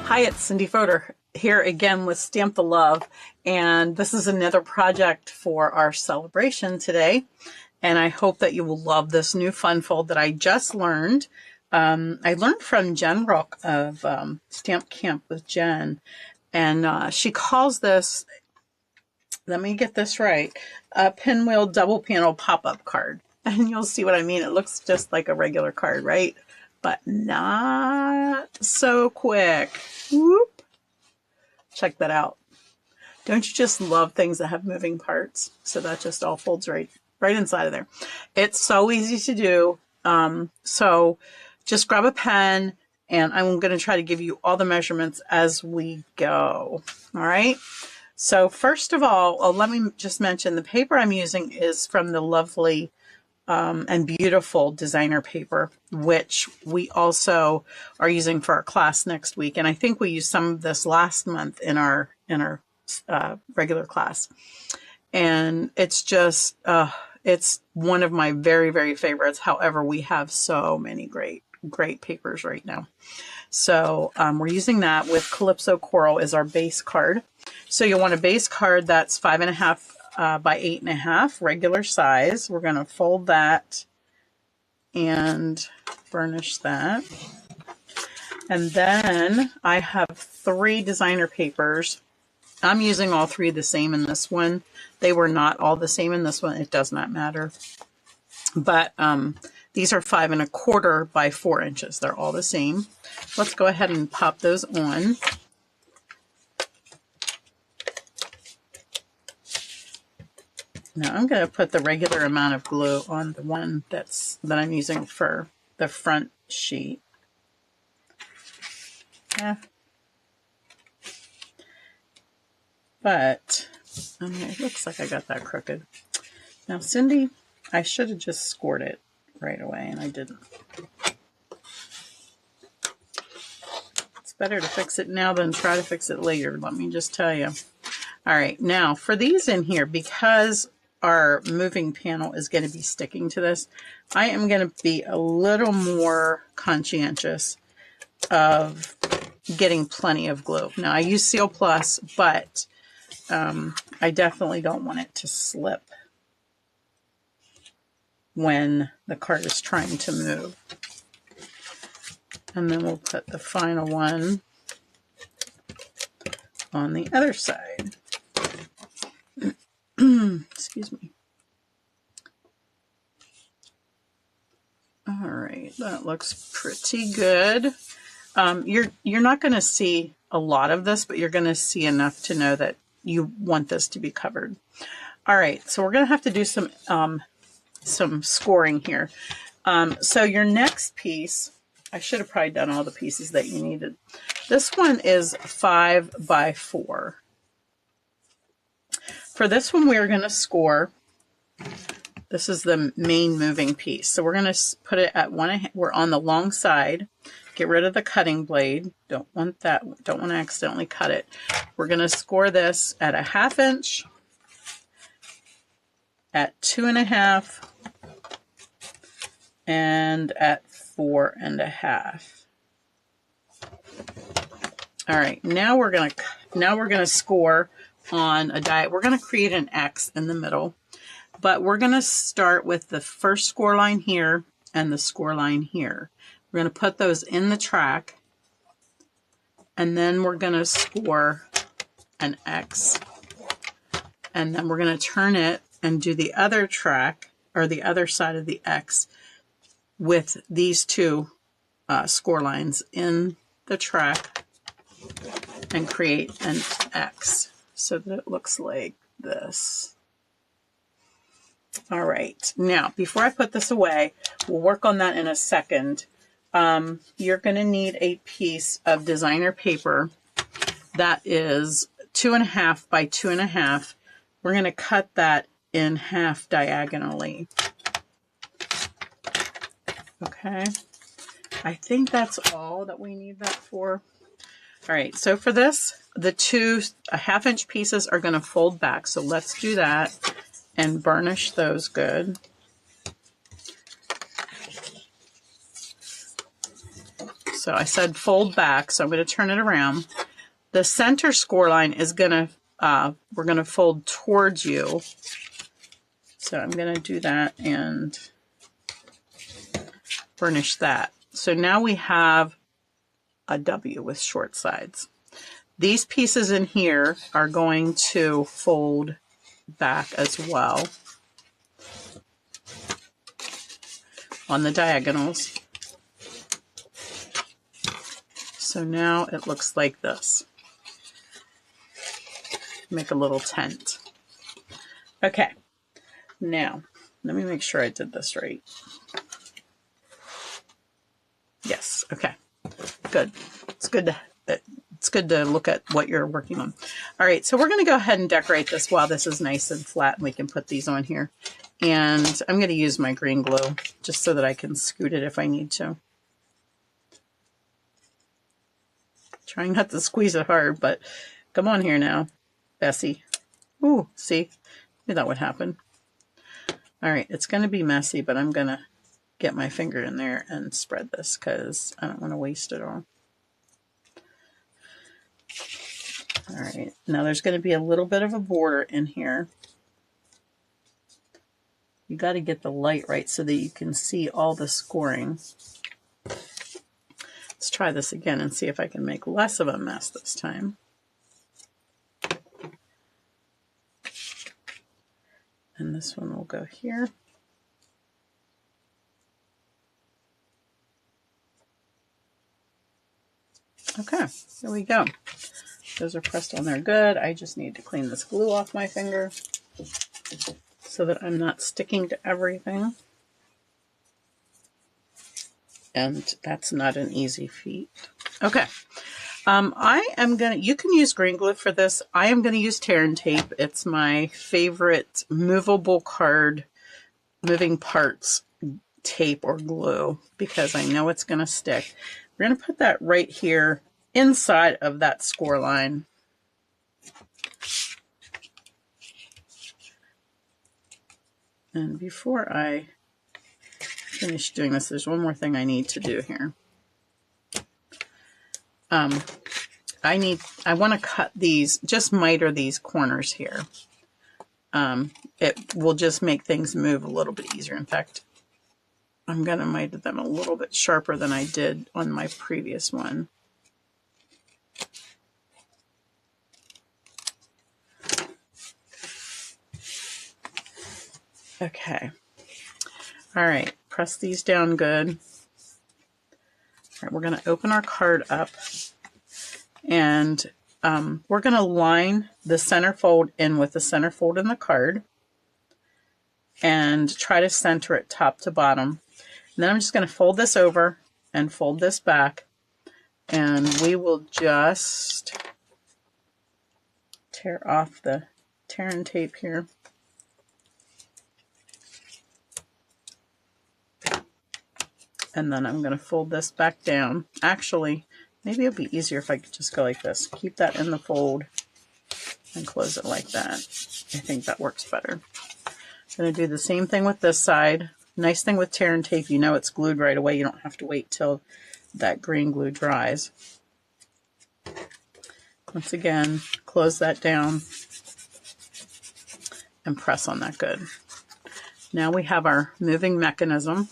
Hi, it's Cindy Fodor here again with Stamp the Love, and this is another project for our celebration today, and I hope that you will love this new fun fold that I just learned. I learned from Jen Rook of Stamp Camp with Jen, and she calls this, let me get this right, a pinwheel double panel pop-up card. And you'll see what I mean. It looks just like a regular card, right? But not so quick. Whoop. Check that out. Don't you just love things that have moving parts? So that just all folds right inside of there. It's so easy to do. So just grab a pen, and I'm going to try to give you all the measurements as we go. All right. So first of all, let me just mention the paper I'm using is from the lovely and beautiful designer paper, which we also are using for our class next week. And I think we used some of this last month in our regular class. And it's just, it's one of my very, very favorites. However, we have so many great papers right now. So we're using that with Calypso Coral as our base card. So you'll want a base card that's 5.5 by 8.5, regular size. We're going to fold that and burnish that. And then I have 3 designer papers. I'm using all 3 the same in this one. They were not all the same in this one. It does not matter. But these are 5.25 by 4 inches. They're all the same. Let's go ahead and pop those on. Now I'm going to put the regular amount of glue on the one that I'm using for the front sheet. Yeah. But it looks like I got that crooked. Now, Cindy, I should have just scored it right away, and I didn't. It's better to fix it now than try to fix it later, let me just tell you. All right, now for these in here, because our moving panel is going to be sticking to this, I am going to be a little more conscientious of getting plenty of glue. Now, I use Seal Plus, but I definitely don't want it to slip when the card is trying to move. And then we'll put the final one on the other side. Excuse me. All right, that looks pretty good. You're not going to see a lot of this, but you're going to see enough to know that you want this to be covered. All right, so we're going to have to do some scoring here. So your next piece, I should have probably done all the pieces that you needed. This one is 5 by 4. For this one, we're going to score. This is the main moving piece. So we're going to put it at 1. We're on the long side. Get rid of the cutting blade. Don't want that. Don't want to accidentally cut it. We're going to score this at 1/2 inch, at 2.5, and at 4.5. All right. Now we're going to score on a die. We're going to create an X in the middle, but we're going to start with the first score line here and the score line here. We're going to put those in the track, and then we're going to score an X, and then we're going to turn it and do the other track, or the other side of the X, with these 2 score lines in the track and create an X so that it looks like this. All right, now before I put this away, we'll work on that in a second. You're going to need a piece of designer paper that is 2.5 by 2.5. We're going to cut that in half diagonally. Okay, I think that's all that we need that for. All right, so for this, the 2 1/2 inch pieces are going to fold back. So let's do that and burnish those good. So I said fold back, so I'm going to turn it around. The center score line is going to, we're going to fold towards you. So I'm going to do that and burnish that. So now we have a W with short sides. These pieces in here are going to fold back as well on the diagonals. So now it looks like this. Make a little tent. Okay, now let me make sure I did this right. Yes, okay, good. It's good to look at what you're working on. All right, so we're going to go ahead and decorate this while this is nice and flat, and we can put these on here. And I'm going to use my green glue just so that I can scoot it if I need to. Trying not to squeeze it hard, but come on here now, Bessie. Ooh, see? Knew that would happen. All right, it's going to be messy, but I'm going to get my finger in there and spread this because I don't want to waste it all. All right, now there's going to be a little bit of a border in here. You got to get the light right so that you can see all the scoring. Let's try this again and see if I can make less of a mess this time. And this one will go here. Okay, there we go. Those are pressed on there good. I just need to clean this glue off my finger so that I'm not sticking to everything. And that's not an easy feat. Okay. You can use green glue for this. I am going to use tear and tape. It's my favorite movable card, moving parts tape or glue because I know it's going to stick. We're going to put that right here inside of that score line. And before I finish doing this, there's one more thing I need to do here. I want to cut these, just miter these corners here. It will just make things move a little bit easier. In fact, I'm going to miter them a little bit sharper than I did on my previous one. Okay. All right, press these down good. All right, we're going to open our card up, and we're going to line the center fold in with the center fold in the card and try to center it top to bottom. And then I'm just going to fold this over and fold this back, and we will just tear off the tear and tape here. And then I'm going to fold this back down. Actually, maybe it'd be easier if I could just go like this. Keep that in the fold and close it like that. I think that works better. I'm going to do the same thing with this side. Nice thing with tear and tape, you know it's glued right away. You don't have to wait till that green glue dries. Once again, close that down and press on that good. Now we have our moving mechanism.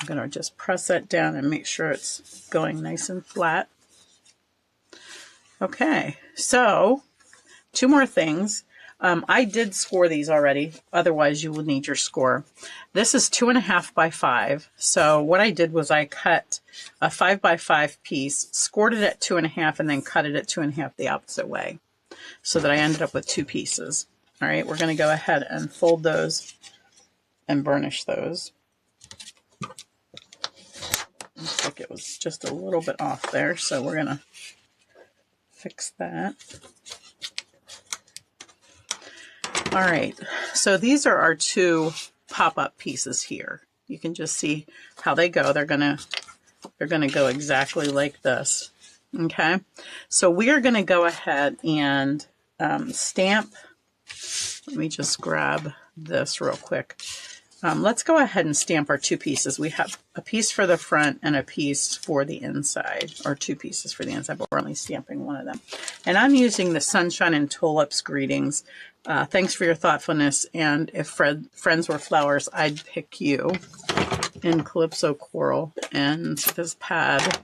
I'm going to just press that down and make sure it's going nice and flat. Okay, so two more things. I did score these already, otherwise you will need your score. This is 2.5 by 5. So what I did was I cut a 5 by 5 piece, scored it at 2.5, and then cut it at 2.5 the opposite way, so that I ended up with 2 pieces. All right, we're going to go ahead and fold those and burnish those. Looks like it was just a little bit off there, so we're going to fix that. All right, so these are our 2 pop-up pieces here. You can just see how they go. They're gonna go exactly like this. Okay, so we are going to go ahead and stamp. Let me just grab this real quick. Let's go ahead and stamp our 2 pieces. We have a piece for the front and a piece for the inside, or 2 pieces for the inside, but we're only stamping one of them. And I'm using the Sunshine and Tulips greetings. Thanks for your thoughtfulness, and if friends were flowers, I'd pick you, in Calypso Coral. And this pad,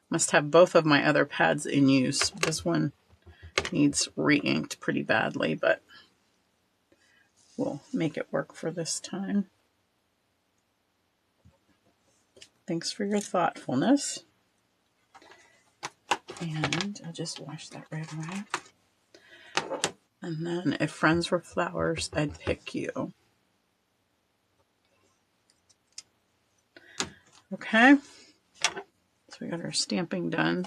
must have both of my other pads in use. This one needs re-inked pretty badly, but we'll make it work for this time. Thanks for your thoughtfulness. And I'll just wash that right away. And then if friends were flowers, I'd pick you. Okay. So we got our stamping done.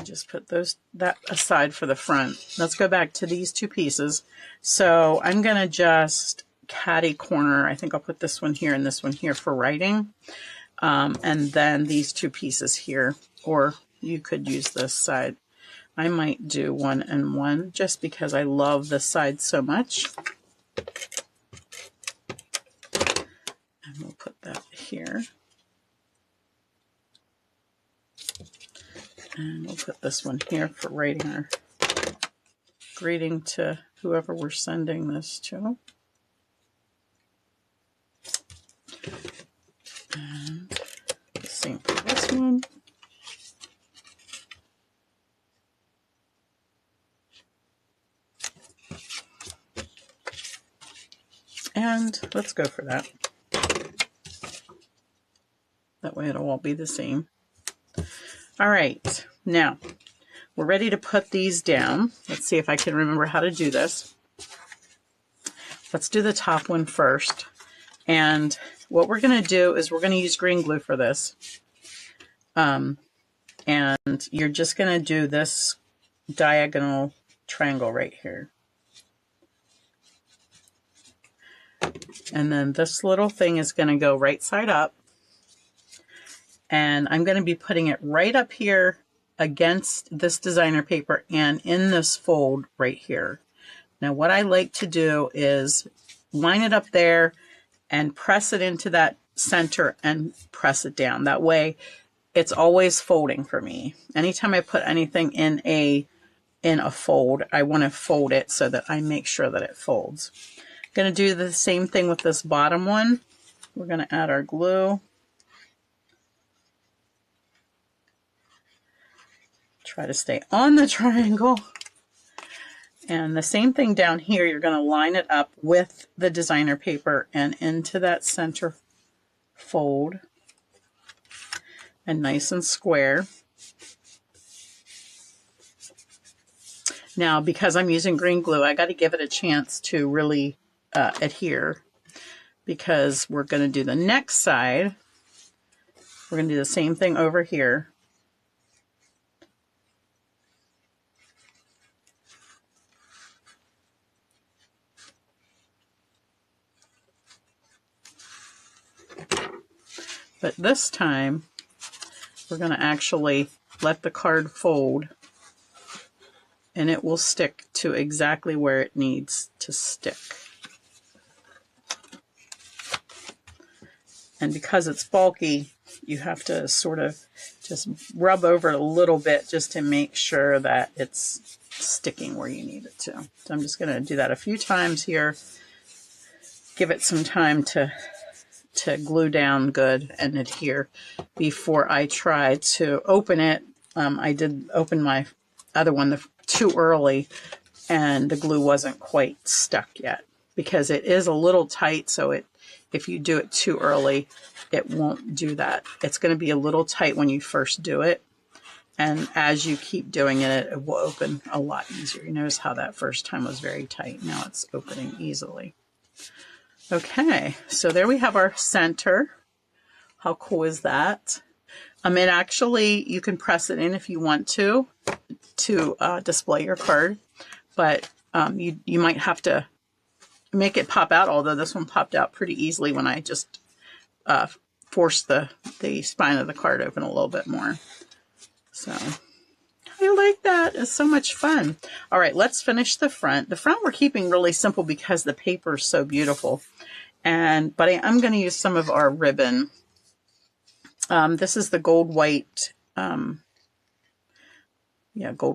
Just put that aside for the front. Let's go back to these 2 pieces. So I'm going to just catty corner. I think I'll put this one here and this one here for writing. And then these 2 pieces here, or you could use this side. I might do 1 and 1 just because I love this side so much. And we'll put that here. And we'll put this one here for writing our greeting to whoever we're sending this to. And the same for this one. And let's go for that. That way it'll all be the same. All right, now we're ready to put these down. Let's see if I can remember how to do this. Let's do the top one first. And what we're going to do is we're going to use green glue for this. And you're just going to do this diagonal triangle right here. And then this little thing is going to go right side up. And I'm going to be putting it right up here against this designer paper and in this fold right here. Now what I like to do is line it up there and press it into that center and press it down. That way it's always folding for me. Anytime I put anything in a fold, I want to fold it so that I make sure that it folds. I'm going to do the same thing with this bottom one. We're going to add our glue. Try to stay on the triangle. And the same thing down here, you're going to line it up with the designer paper and into that center fold. And nice and square. Now, because I'm using green glue, I got to give it a chance to really adhere, because we're going to do the next side. We're going to do the same thing over here. But this time, we're going to actually let the card fold, and it will stick to exactly where it needs to stick. And because it's bulky, you have to sort of just rub over it a little bit just to make sure that it's sticking where you need it to. So I'm just going to do that a few times here. Give it some time to glue down good and adhere before I try to open it. I did open my other one too early, and the glue wasn't quite stuck yet because it is a little tight, so if you do it too early, it won't do that. It's going to be a little tight when you first do it, and as you keep doing it, it will open a lot easier. You notice how that first time was very tight. Now it's opening easily. Okay, so there we have our center. How cool is that? It actually, you can press it in if you want to display your card, but you might have to make it pop out, although this one popped out pretty easily when I just forced the spine of the card open a little bit more. So I like that. It's so much fun. All right, let's finish the front. The front we're keeping really simple because the paper is so beautiful. but I am going to use some of our ribbon. This is the gold white, gold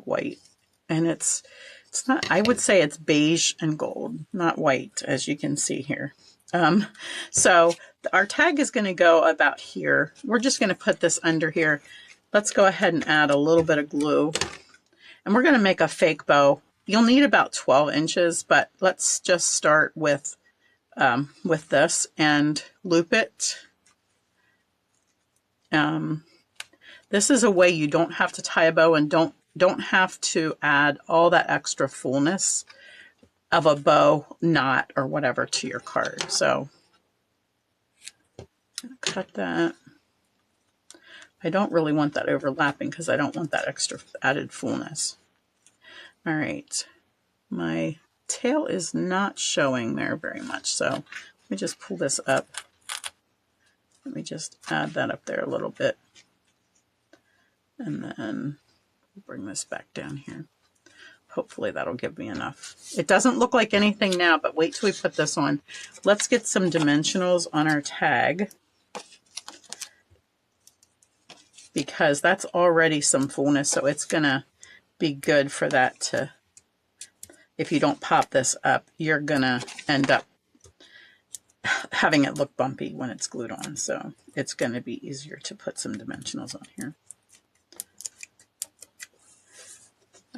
white, and it's not, I would say it's beige and gold, not white, as you can see here. So our tag is going to go about here. We're just going to put this under here. Let's go ahead and add a little bit of glue, and we're going to make a fake bow. You'll need about 12 inches, but let's just start with this and loop it. This is a way you don't have to tie a bow and don't have to add all that extra fullness of a bow knot or whatever to your card. So cut that. I don't really want that overlapping because I don't want that extra added fullness. All right, my tail is not showing there very much, so let me just pull this up. Let me just add that up there a little bit, and then bring this back down here. Hopefully that'll give me enough. It doesn't look like anything now, but wait till we put this on. Let's get some dimensionals on our tag, because that's already some fullness, so it's gonna be good for that to, if you don't pop this up, you're gonna end up having it look bumpy when it's glued on. So it's gonna be easier to put some dimensionals on here.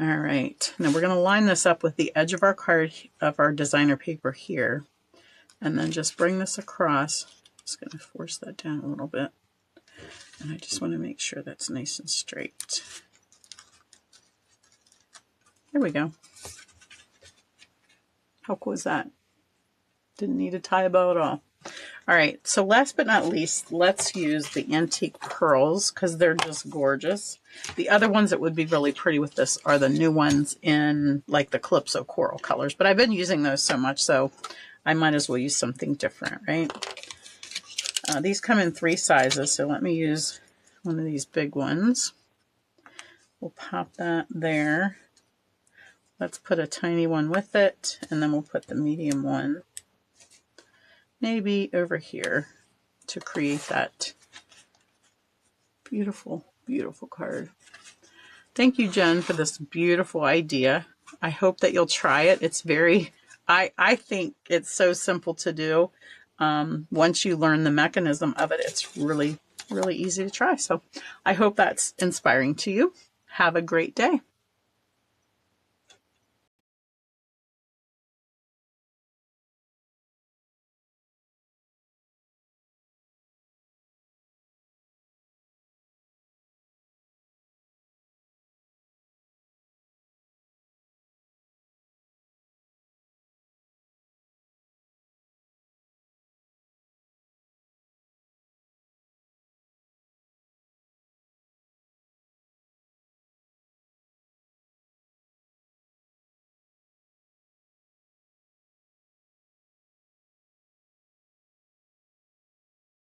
All right, now we're gonna line this up with the edge of our card, of our designer paper here, and then just bring this across. Just gonna force that down a little bit. And I just want to make sure that's nice and straight. There we go. How cool is that? Didn't need to tie a bow at all. All right, so last but not least, let's use the antique pearls because they're just gorgeous. The other ones that would be really pretty with this are the new ones in like the Calypso coral colors, but I've been using those so much, so I might as well use something different, right? These come in 3 sizes, so let me use one of these big ones. We'll pop that there. Let's put a tiny one with it, and then we'll put the medium one maybe over here to create that beautiful, beautiful card. Thank you, Jen, for this beautiful idea. I hope that you'll try it. It's very, I think it's so simple to do. Once you learn the mechanism of it, it's really, really easy to try. So I hope that's inspiring to you. Have a great day.